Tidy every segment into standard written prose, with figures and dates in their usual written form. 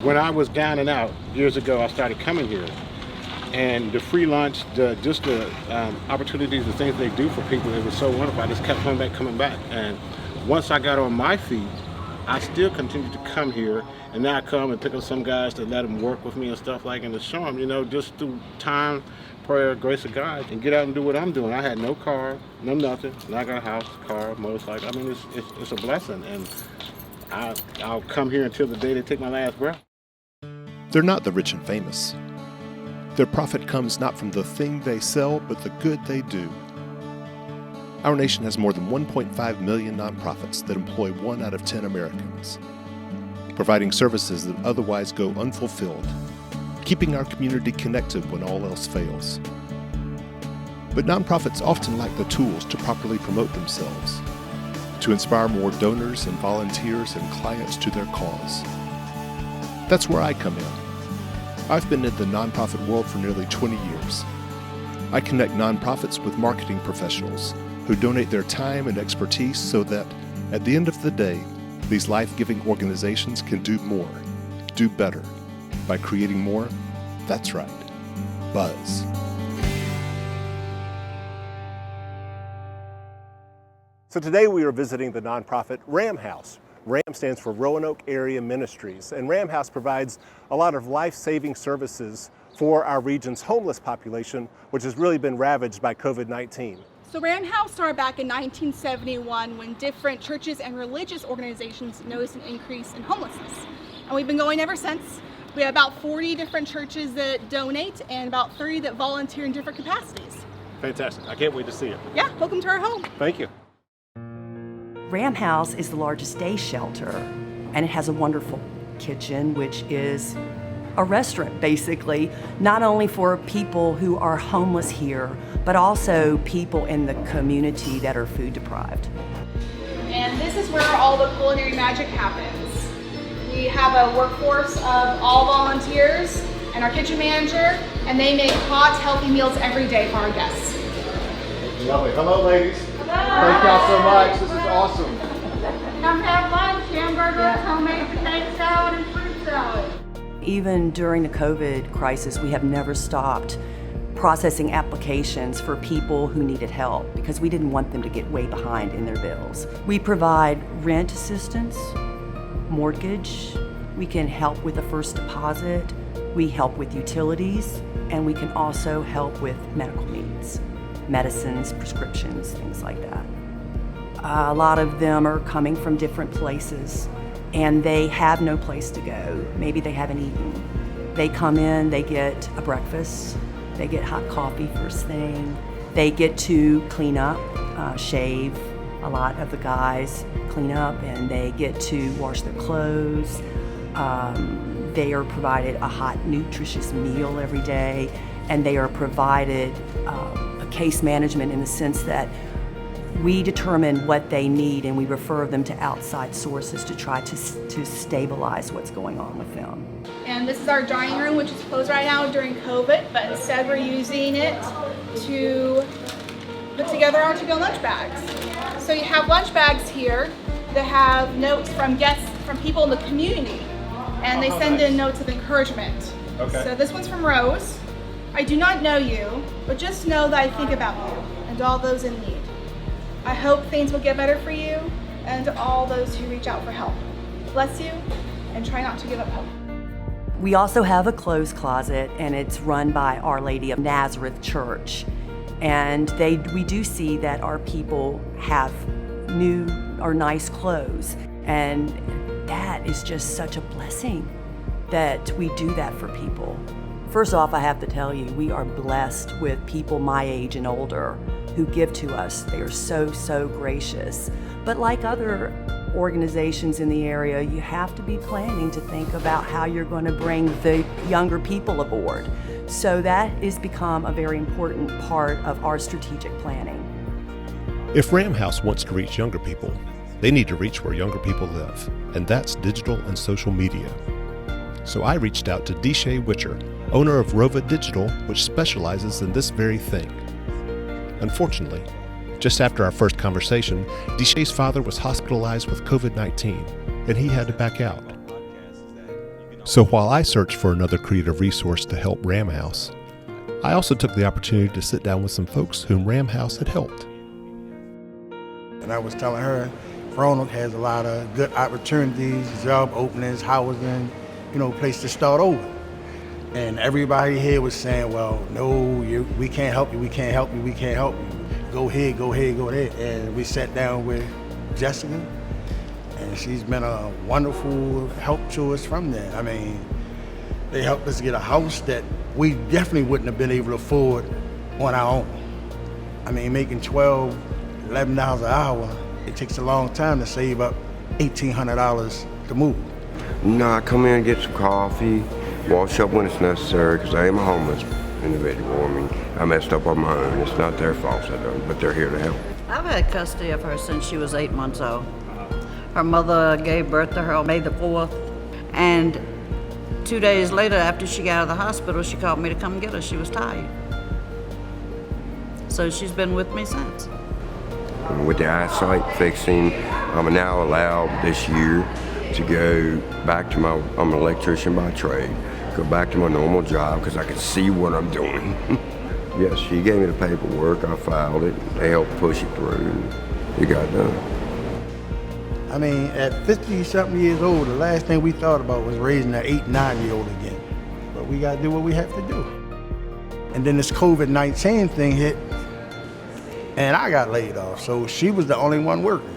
When I was down and out years ago, I started coming here, and the free lunch, the opportunities, the things they do for people, it was so wonderful. I just kept coming back. And once I got on my feet, I still continued to come here, and now I come and pick up some guys to let them work with me and stuff like, and to show them, just through time, prayer, grace of God, and get out and do what I'm doing. I had no car, no nothing. Now I got a house, car, motorcycle. I mean, it's a blessing, and I'll come here until the day they take my last breath. They're not the rich and famous. Their profit comes not from the thing they sell, but the good they do. Our nation has more than 1.5 million nonprofits that employ 1 out of 10 Americans, providing services that otherwise go unfulfilled, keeping our community connected when all else fails. But nonprofits often lack the tools to properly promote themselves, to inspire more donors and volunteers and clients to their cause. That's where I come in. I've been in the nonprofit world for nearly 20 years. I connect nonprofits with marketing professionals who donate their time and expertise so that, at the end of the day, these life-giving organizations can do more, do better, by creating more. That's right, buzz. So today we are visiting the nonprofit Ram House. RAM stands for Roanoke Area Ministries, and Ram House provides a lot of life-saving services for our region's homeless population, which has really been ravaged by COVID-19. So Ram House started back in 1971 when different churches and religious organizations noticed an increase in homelessness. And we've been going ever since. We have about 40 different churches that donate and about 30 that volunteer in different capacities. Fantastic. I can't wait to see it. Yeah, welcome to our home. Thank you. Ram House is the largest day shelter, and it has a wonderful kitchen, which is a restaurant, basically, not only for people who are homeless here, but also people in the community that are food deprived. And this is where all the culinary magic happens. We have a workforce of all volunteers and our kitchen manager, and they make hot, healthy meals every day for our guests. Lovely. Hello, ladies. Hello. Thank y'all so much. This is awesome. Come have lunch, hamburgers, homemade potato salad, and fruit salad. Even during the COVID crisis, we have never stopped processing applications for people who needed help because we didn't want them to get way behind in their bills. We provide rent assistance, mortgage, we can help with the first deposit, we help with utilities, and we can also help with medical needs, medicines, prescriptions, things like that. A lot of them are coming from different places and they have no place to go. Maybe they haven't eaten. They come in, they get a breakfast, they get hot coffee first thing, they get to clean up, shave. A lot of the guys clean up and they get to wash their clothes. They are provided a hot, nutritious meal every day, and they are provided a case management in the sense that we determine what they need and we refer them to outside sources to try to stabilize what's going on with them. And this is our dining room, which is closed right now during COVID, but instead we're using it to put together our to-go lunch bags. So you have lunch bags here that have notes from guests, from people in the community, and they send in notes of encouragement. Okay. So this one's from Rose. I do not know you, but just know that I think about you and all those in need. I hope things will get better for you and to all those who reach out for help. Bless you, and try not to give up hope. We also have a clothes closet, and it's run by Our Lady of Nazareth Church. And we do see that our people have new or nice clothes, and that is just such a blessing that we do that for people. First off, I have to tell you, we are blessed with people my age and older who give to us. They are so, so gracious. But like other organizations in the area, you have to be planning to think about how you're going to bring the younger people aboard. So that has become a very important part of our strategic planning. If Ram House wants to reach younger people, they need to reach where younger people live, and that's digital and social media. So I reached out to Deshay Witcher, owner of Rova Digital, which specializes in this very thing. Unfortunately, just after our first conversation, Deshay's father was hospitalized with COVID-19, and he had to back out. So while I searched for another creative resource to help Ram House, I also took the opportunity to sit down with some folks whom Ram House had helped. And I was telling her, Roanoke has a lot of good opportunities, job openings, housing, place to start over. And everybody here was saying, well, no, we can't help you, we can't help you, we can't help you. Go here, go here, go there. And we sat down with Jessica, and she's been a wonderful help to us from there. I mean, they helped us get a house that we definitely wouldn't have been able to afford on our own. I mean, making $12, $11 an hour, it takes a long time to save up $1,800 to move. No, I come in and get some coffee, wash up when it's necessary, because I am a homeless individual. I mean, I messed up on my own. It's not their fault, but they're here to help. I've had custody of her since she was 8 months old. Her mother gave birth to her on May the 4th, and 2 days later, after she got out of the hospital, she called me to come get her. She was tired. So she's been with me since. With the eyesight fixing, I'm now allowed this year to go back to I'm an electrician by trade, go back to my normal job because I can see what I'm doing. Yes, she gave me the paperwork, I filed it, they helped push it through, and it got done. I mean, at 50-something years old, the last thing we thought about was raising an 8, 9-year-old again. But we gotta do what we have to do. And then this COVID-19 thing hit, and I got laid off, so she was the only one working.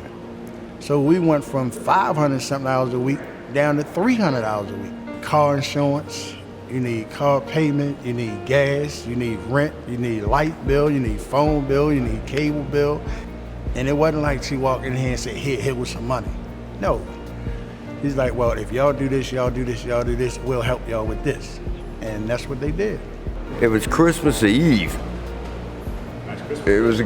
So we went from 500-something hours a week down to 300 hours a week. Car insurance, you need car payment, you need gas, you need rent, you need light bill, you need phone bill, you need cable bill. And it wasn't like she walked in here and said, here was some money. No. He's like, well, if y'all do this, y'all do this, y'all do this, we'll help y'all with this. And that's what they did. It was Christmas Eve. It was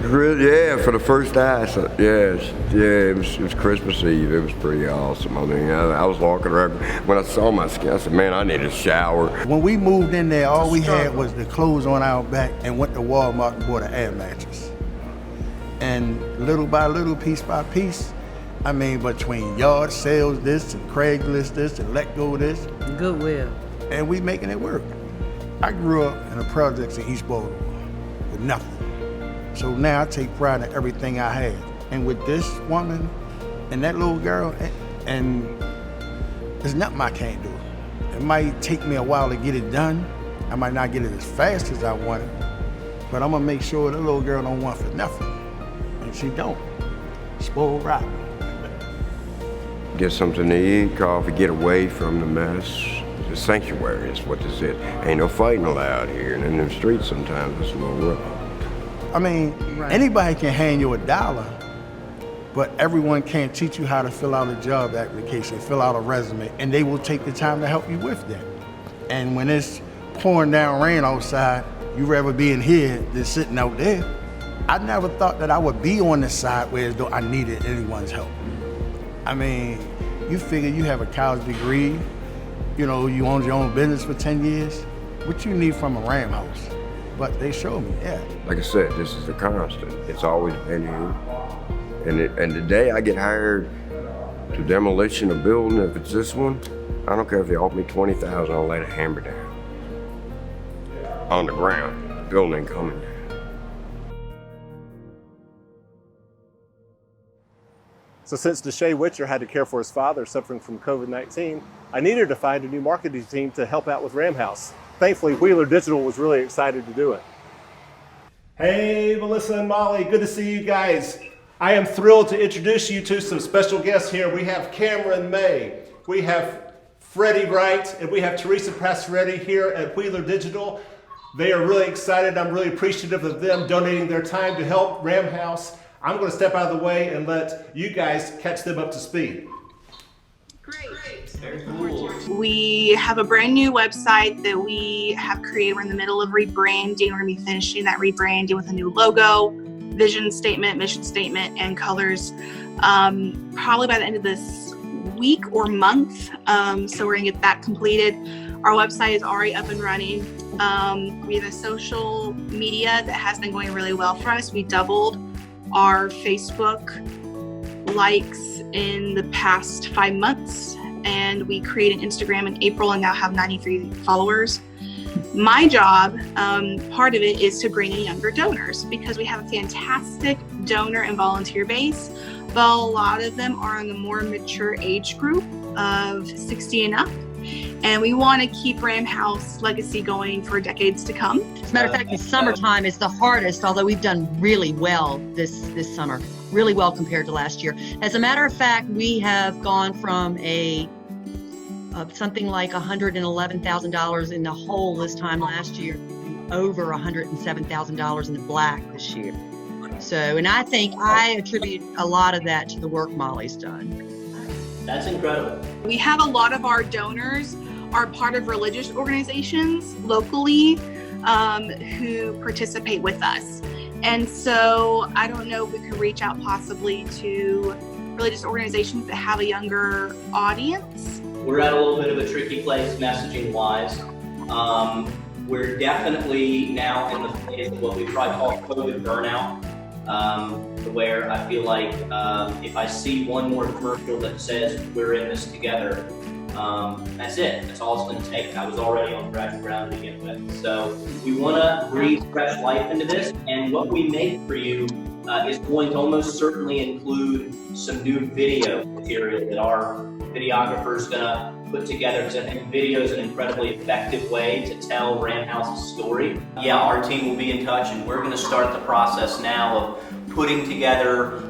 for the first eyesight. Yes, it was Christmas Eve. It was pretty awesome. I mean, I was walking around. When I saw my skin, I said, man, I need a shower. When we moved in there, all we had was the clothes on our back and went to Walmart and bought an air mattress. And little by little, piece by piece, I mean, between yard sales this and Craigslist this and Let Go this. Goodwill. And we making it work. I grew up in the projects in East Baltimore with nothing. So now I take pride in everything I have. And with this woman and that little girl, and there's nothing I can't do. It might take me a while to get it done. I might not get it as fast as I want it, but I'm gonna make sure the little girl don't want for nothing. And she don't. Spoiled rotten. Get something to eat, coffee, get away from the mess. The sanctuary is what this is. Ain't no fighting allowed here, and in the streets sometimes it's a little rough. I mean, Anybody can hand you $1, but everyone can't teach you how to fill out a job application, fill out a resume, and they will take the time to help you with that. And when it's pouring down rain outside, you'd rather be in here than sitting out there. I never thought that I would be on the side where as though I needed anyone's help. I mean, you figure you have a college degree, you owned your own business for 10 years. What you need from a Ram House? But they showed me, yeah. Like I said, this is a constant. It's always been here. And the day I get hired to demolition a building, if it's this one, I don't care if they offer me $20,000, I'll lay the hammer down. On the ground, the building ain't coming down. So since Deshae Witcher had to care for his father suffering from COVID-19, I needed to find a new marketing team to help out with Ram House. Thankfully, Wheeler Digital was really excited to do it. Hey, Melissa and Molly, good to see you guys. I am thrilled to introduce you to some special guests here. We have Cameron May, we have Freddie Wright, and we have Teresa Passeretti here at Wheeler Digital. They are really excited. I'm really appreciative of them donating their time to help Ram House. I'm going to step out of the way and let you guys catch them up to speed. Great. Very cool. We have a brand new website that we have created. We're in the middle of rebranding. We're going to be finishing that rebranding with a new logo, vision statement, mission statement, and colors probably by the end of this week or month. So we're going to get that completed. Our website is already up and running. We have a social media that has been going really well for us. We doubled our Facebook likes in the past 5 months, and we created Instagram in April and now have 93 followers. My job, part of it is to bring in younger donors because we have a fantastic donor and volunteer base, but a lot of them are in the more mature age group of 60 and up. And we want to keep Ram House legacy going for decades to come. As a matter of fact, the summertime is the hardest, although we've done really well this summer, really well compared to last year. As a matter of fact, we have gone from something like $111,000 in the hole this time last year, over $107,000 in the black this year. So, and I think I attribute a lot of that to the work Molly's done. That's incredible. We have a lot of our donors are part of religious organizations locally who participate with us. And so I don't know if we could reach out possibly to religious organizations that have a younger audience. We're at a little bit of a tricky place messaging wise. We're definitely now in the phase of what we probably call COVID burnout, where I feel like if I see one more commercial that says we're in this together, that's it. That's all it's going to take. I was already on fragile ground to begin with. So we want to breathe fresh life into this, and what we make for you is going to almost certainly include some new video material that our videographer is going to put together, because I think video is an incredibly effective way to tell Ram House's story. Yeah, our team will be in touch, and we're going to start the process now of putting together,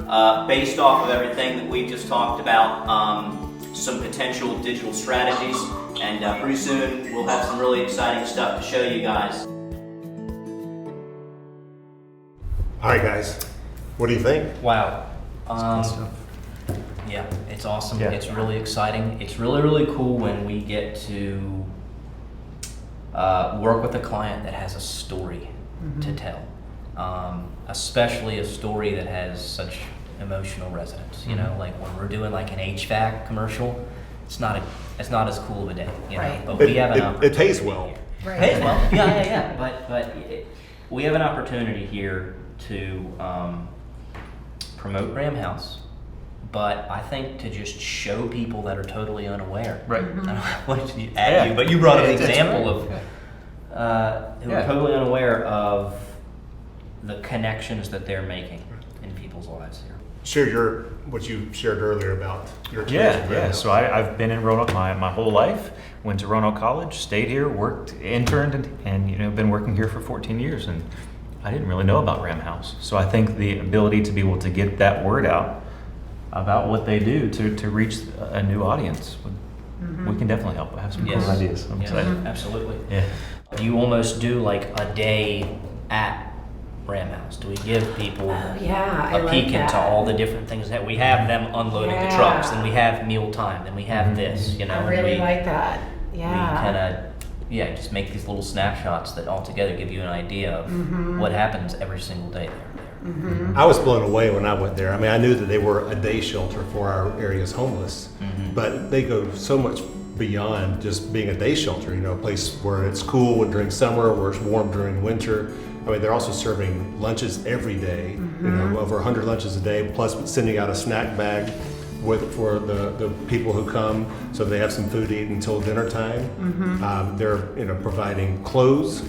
based off of everything that we just talked about, some potential digital strategies, and pretty soon we'll have some really exciting stuff to show you guys. All right, guys, what do you think? Wow. Yeah, it's awesome. Yeah. It's really exciting. It's really, really cool when we get to work with a client that has a story to tell, especially a story that has such emotional resonance. You know, like when we're doing like an HVAC commercial, it's not as cool of a day. You know, but we have an it pays well. Right. Pays well. Yeah. But we have an opportunity here to promote Ram House. But I think to just show people that are totally unaware. Right. I don't know what to add you, but you brought an example of who are totally unaware of the connections that they're making in people's lives here. Share what you shared earlier about your experience. Yeah. So I've been in Roanoke my whole life. Went to Roanoke College, stayed here, worked, interned, and been working here for 14 years. And I didn't really know about Ram House. So I think the ability to be able to get that word out about what they do to reach a new audience, we can definitely help. I have some cool ideas. I'm excited. Absolutely. Yeah. You almost do like a day at Ram House. Do we give people a peek into all the different things that we have? Them unloading the trucks, then we have meal time, then we have this. I really like that. Yeah. We kind of just make these little snapshots that all together give you an idea of what happens every single day there. I was blown away when I went there. I mean, I knew that they were a day shelter for our area's homeless, but they go so much beyond just being a day shelter, a place where it's cool during summer, where it's warm during winter. I mean, they're also serving lunches every day, over 100 lunches a day, plus sending out a snack bag for the people who come, so they have some food to eat until dinner time. They're providing clothes.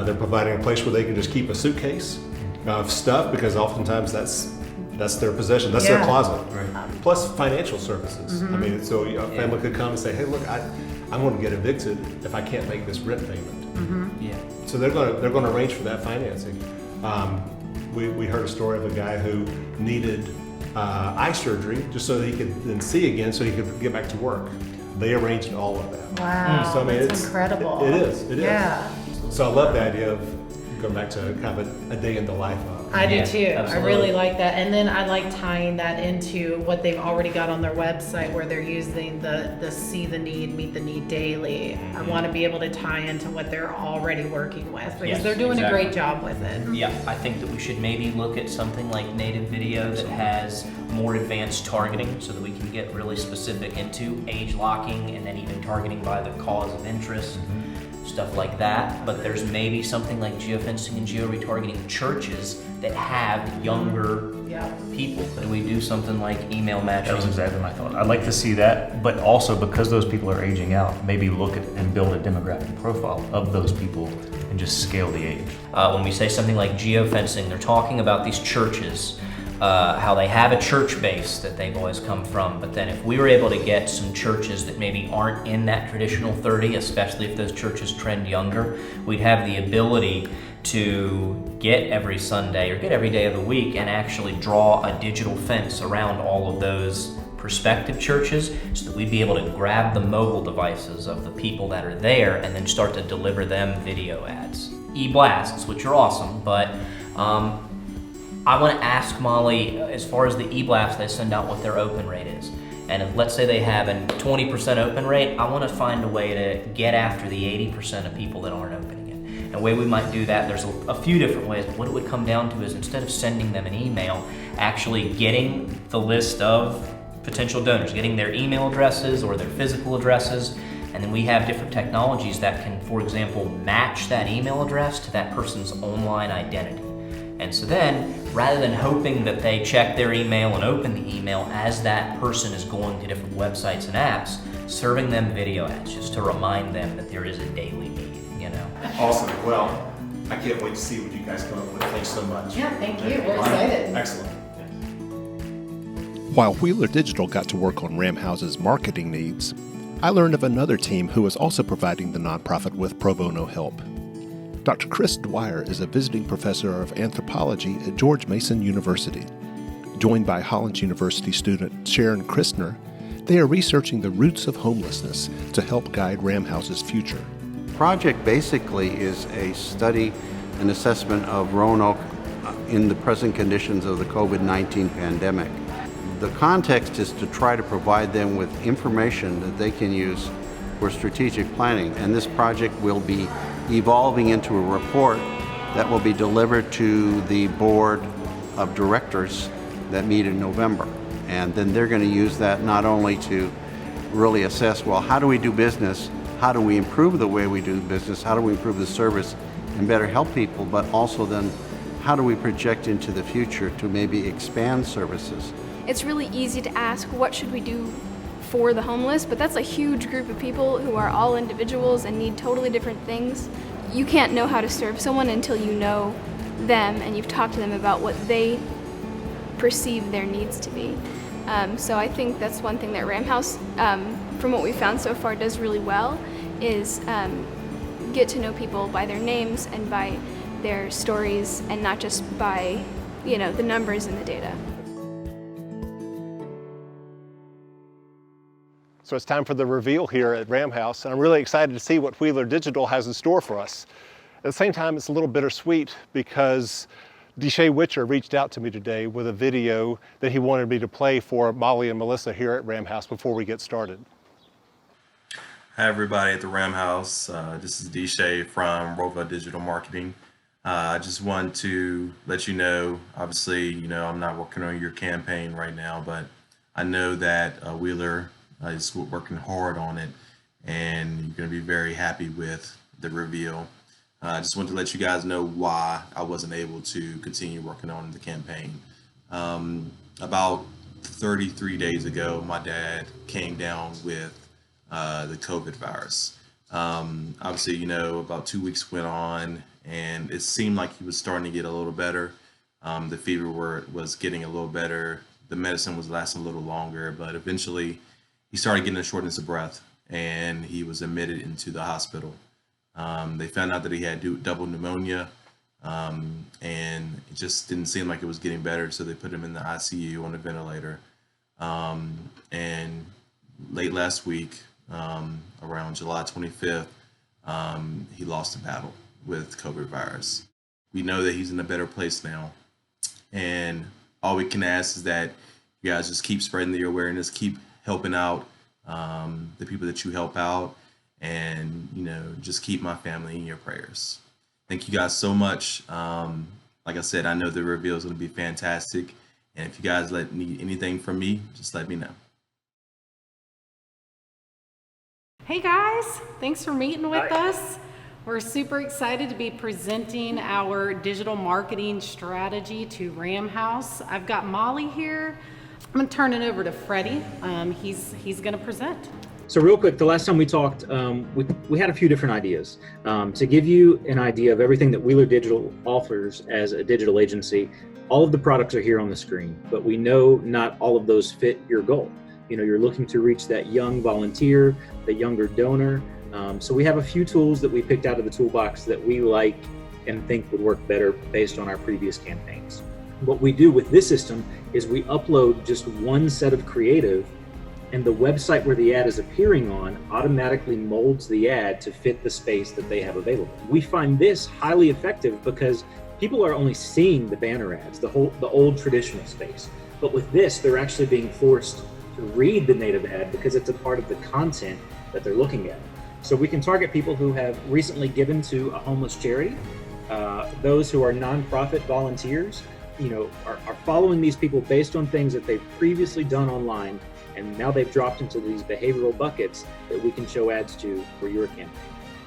They're providing a place where they can just keep a suitcase of stuff, because oftentimes that's their possession, that's their closet. Right. Plus financial services. I mean, so a family could come and say, hey, look, I'm going to get evicted if I can't make this rent payment. So they're going to arrange for that financing. We heard a story of a guy who needed eye surgery just so that he could then see again, so he could get back to work. They arranged all of that. Wow, so, I mean, it's incredible. It is. So I love the idea of going back to kind of a day in the life of. I do too. Absolutely. I really like that. And then I like tying that into what they've already got on their website, where they're using the see the need, meet the need daily. I want to be able to tie into what they're already working with, because they're doing a great job with it. Yeah, I think that we should maybe look at something like native video that has more advanced targeting, so that we can get really specific into age locking and then even targeting by the cause of interest. stuff like that, but there's maybe something like geofencing and geo-retargeting churches that have younger people. Could we do something like email matching? That was exactly my thought. I'd like to see that, but also because those people are aging out, maybe look at and build a demographic profile of those people and just scale the age. When we say something like geofencing, they're talking about these churches, how they have a church base that they've always come from, but then if we were able to get some churches that maybe aren't in that traditional 30, especially if those churches trend younger, we'd have the ability to get every Sunday or get every day of the week and actually draw a digital fence around all of those prospective churches so that we'd be able to grab the mobile devices of the people that are there and then start to deliver them video ads. E-blasts, which are awesome, but I want to ask Molly, as far as the e-blasts they send out, what their open rate is. And if, let's say they have a 20% open rate, I want to find a way to get after the 80% of people that aren't opening it. And the way we might do that, there's a few different ways. What it would come down to is instead of sending them an email, actually getting the list of potential donors, getting their email addresses or their physical addresses, and then we have different technologies that can, for example, match that email address to that person's online identity. And so then, rather than hoping that they check their email and open the email as that person is going to different websites and apps, serving them video ads just to remind them that there is a daily need, you know. Awesome. Well, I can't wait to see what you guys come up with. Thanks so much. Yeah, thank you. We're excited. Excellent. While Wheeler Digital got to work on Ram House's marketing needs, I learned of another team who is also providing the nonprofit with pro bono help. Dr. Chris Dwyer is a visiting professor of anthropology at George Mason University. Joined by Hollins University student Sharon Christner, they are researching the roots of homelessness to help guide Ram House's future. The project basically is a study and assessment of Roanoke in the present conditions of the COVID-19 pandemic. The context is to try to provide them with information that they can use for strategic planning, and this project will be evolving into a report that will be delivered to the board of directors that meet in November. And then they're going to use that not only to really assess, well, how do we do business? How do we improve the way we do business? How do we improve the service and better help people? But also then, how do we project into the future to maybe expand services? It's really easy to ask, what should we do for the homeless? But that's a huge group of people who are all individuals and need totally different things. You can't know how to serve someone until you know them and you've talked to them about what they perceive their needs to be. So I think that's one thing that Ram House, from what we found so far, does really well, is get to know people by their names and by their stories and not just by, the numbers in the data. So it's time for the reveal here at Ram House, and I'm really excited to see what Wheeler Digital has in store for us. At the same time, it's a little bittersweet because Deshae Witcher reached out to me today with a video that he wanted me to play for Molly and Melissa here at Ram House before we get started. Hi everybody at the Ram House. This is Deshae from Rova Digital Marketing. I just want to let you know, obviously, I'm not working on your campaign right now, but I know that Wheeler is working hard on it, and you're going to be very happy with the reveal. I just wanted to let you guys know why I wasn't able to continue working on the campaign. About 33 days ago, my dad came down with the COVID virus. Obviously, about 2 weeks went on, and it seemed like he was starting to get a little better. The fever was getting a little better. The medicine was lasting a little longer, but eventually he started getting a shortness of breath, and he was admitted into the hospital. They found out that he had double pneumonia, and it just didn't seem like it was getting better, so they put him in the ICU on a ventilator. And late last week, around July 25th, he lost the battle with COVID virus. We know that he's in a better place now, and all we can ask is that you guys just keep spreading the awareness, keep helping out the people that you help out, and just keep my family in your prayers. Thank you guys so much. Like I said, I know the reveal is going to be fantastic, and if you guys need anything from me, just let me know. Hey guys, thanks for meeting with us. We're super excited to be presenting our digital marketing strategy to Ram House. I've got Molly here. I'm gonna turn it over to Freddie. He's gonna present. So real quick, the last time we talked, we had a few different ideas. To give you an idea of everything that Wheeler Digital offers as a digital agency, all of the products are here on the screen, but we know not all of those fit your goal. You know, you're looking to reach that young volunteer, the younger donor. So we have a few tools that we picked out of the toolbox that we like and think would work better based on our previous campaigns. What we do with this system is we upload just one set of creative, and the website where the ad is appearing on automatically molds the ad to fit the space that they have available. We find this highly effective because people are only seeing the banner ads, the old traditional space. But with this, they're actually being forced to read the native ad because it's a part of the content that they're looking at. So we can target people who have recently given to a homeless charity, those who are nonprofit volunteers, are following these people based on things that they've previously done online, and now they've dropped into these behavioral buckets that we can show ads to for your campaign.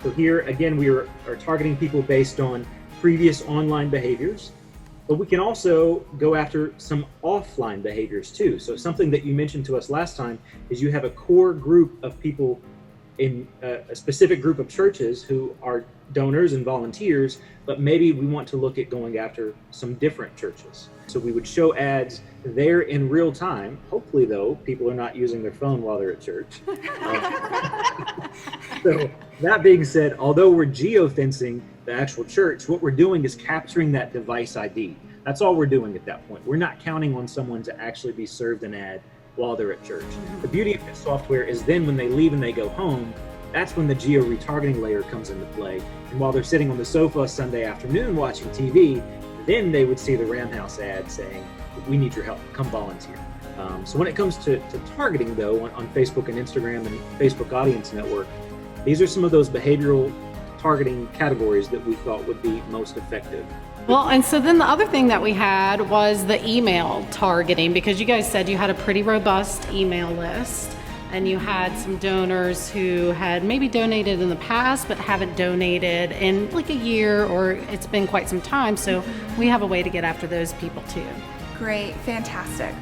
So here, again, we are targeting people based on previous online behaviors, but we can also go after some offline behaviors too. So something that you mentioned to us last time is you have a core group of people in a specific group of churches who are donors and volunteers, but maybe we want to look at going after some different churches. So we would show ads there in real time. Hopefully though, people are not using their phone while they're at church. So that being said, although we're geofencing the actual church, what we're doing is capturing that device ID. That's all we're doing at that point. We're not counting on someone to actually be served an ad while they're at church. The beauty of this software is then when they leave and they go home, that's when the geo-retargeting layer comes into play. And while they're sitting on the sofa Sunday afternoon watching TV, then they would see the Ram House ad saying, we need your help, come volunteer. So when it comes to targeting though, on Facebook and Instagram and Facebook Audience Network, these are some of those behavioral targeting categories that we thought would be most effective. Well, and so then the other thing that we had was the email targeting, because you guys said you had a pretty robust email list and you had some donors who had maybe donated in the past but haven't donated in like a year, or it's been quite some time. So we have a way to get after those people too. Great, fantastic.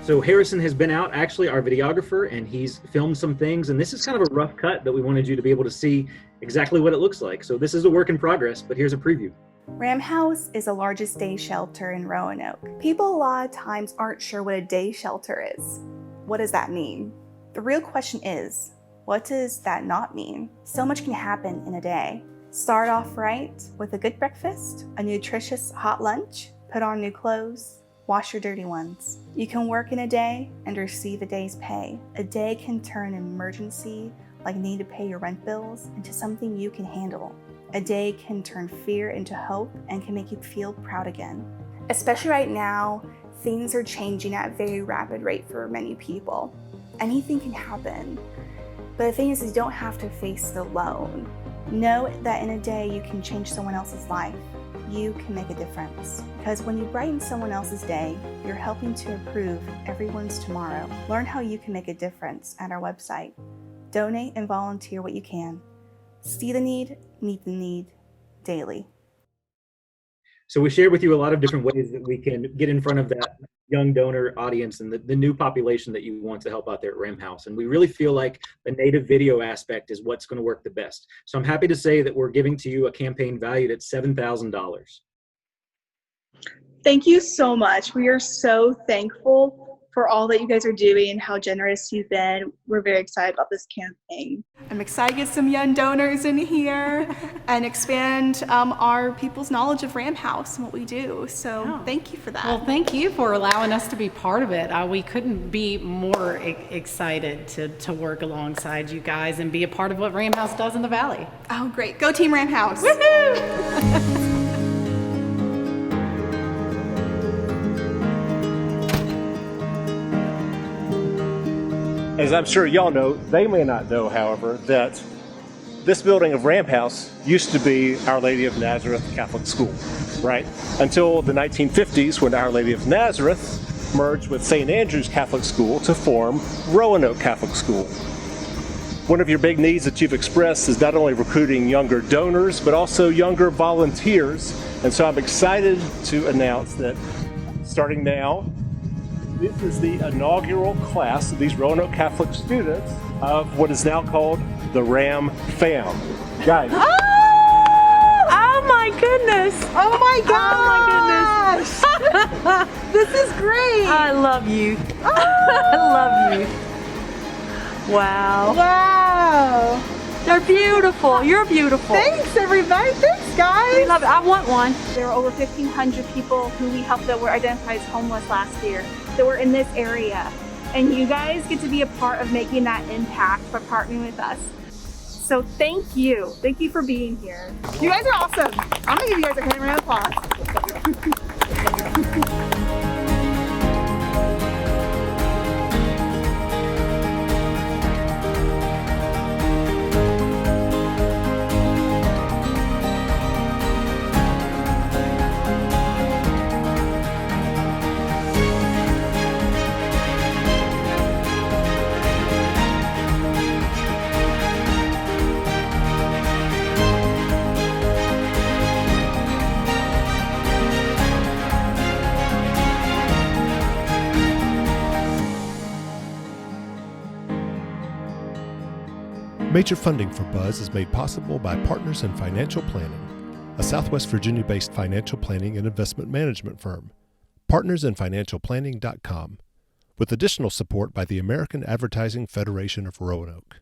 So Harrison has been out, actually our videographer, and he's filmed some things, and this is kind of a rough cut that we wanted you to be able to see exactly what it looks like. So this is a work in progress, but here's a preview. Ram House is the largest day shelter in Roanoke. People a lot of times aren't sure what a day shelter is. What does that mean? The real question is, what does that not mean? So much can happen in a day. Start off right with a good breakfast, a nutritious hot lunch, put on new clothes, wash your dirty ones. You can work in a day and receive a day's pay. A day can turn an emergency, like need to pay your rent bills, into something you can handle. A day can turn fear into hope and can make you feel proud again. Especially right now, things are changing at a very rapid rate for many people. Anything can happen. But the thing is, you don't have to face it alone. Know that in a day you can change someone else's life. You can make a difference. Because when you brighten someone else's day, you're helping to improve everyone's tomorrow. Learn how you can make a difference at our website. Donate and volunteer what you can. See the need, meet the need daily. So we shared with you a lot of different ways that we can get in front of that young donor audience and the new population that you want to help out there at Ram House. And we really feel like the native video aspect is what's going to work the best. So I'm happy to say that we're giving to you a campaign valued at $7,000. Thank you so much. We are so thankful for all that you guys are doing and how generous you've been. We're very excited about this campaign. I'm excited to get some young donors in here and expand our people's knowledge of Ram House and what we do. So thank you for that. Well, thank you for allowing us to be part of it. We couldn't be more excited to work alongside you guys and be a part of what Ram House does in the Valley. Oh, great. Go Team Ram House. Woohoo! As I'm sure y'all know, they may not know, however, that this building of Ram House used to be Our Lady of Nazareth Catholic School, right? Until the 1950s, when Our Lady of Nazareth merged with St. Andrew's Catholic School to form Roanoke Catholic School. One of your big needs that you've expressed is not only recruiting younger donors, but also younger volunteers. And so I'm excited to announce that starting now, this is the inaugural class of these Roanoke Catholic students of what is now called the RAM Fam. Guys. Oh my goodness. Oh my gosh. Oh my goodness. This is great. I love you. I love you. Wow. Wow. They're beautiful. You're beautiful. Thanks, everybody. Thanks, guys. We love it. I want one. There were over 1,500 people who we helped that were identified as homeless last year that were in this area. And you guys get to be a part of making that impact by partnering with us. So thank you. Thank you for being here. You guys are awesome. I'm gonna give you guys a hand round of applause. Major funding for Buzz is made possible by Partners in Financial Planning, a Southwest Virginia-based financial planning and investment management firm. PartnersInFinancialPlanning.com, with additional support by the American Advertising Federation of Roanoke.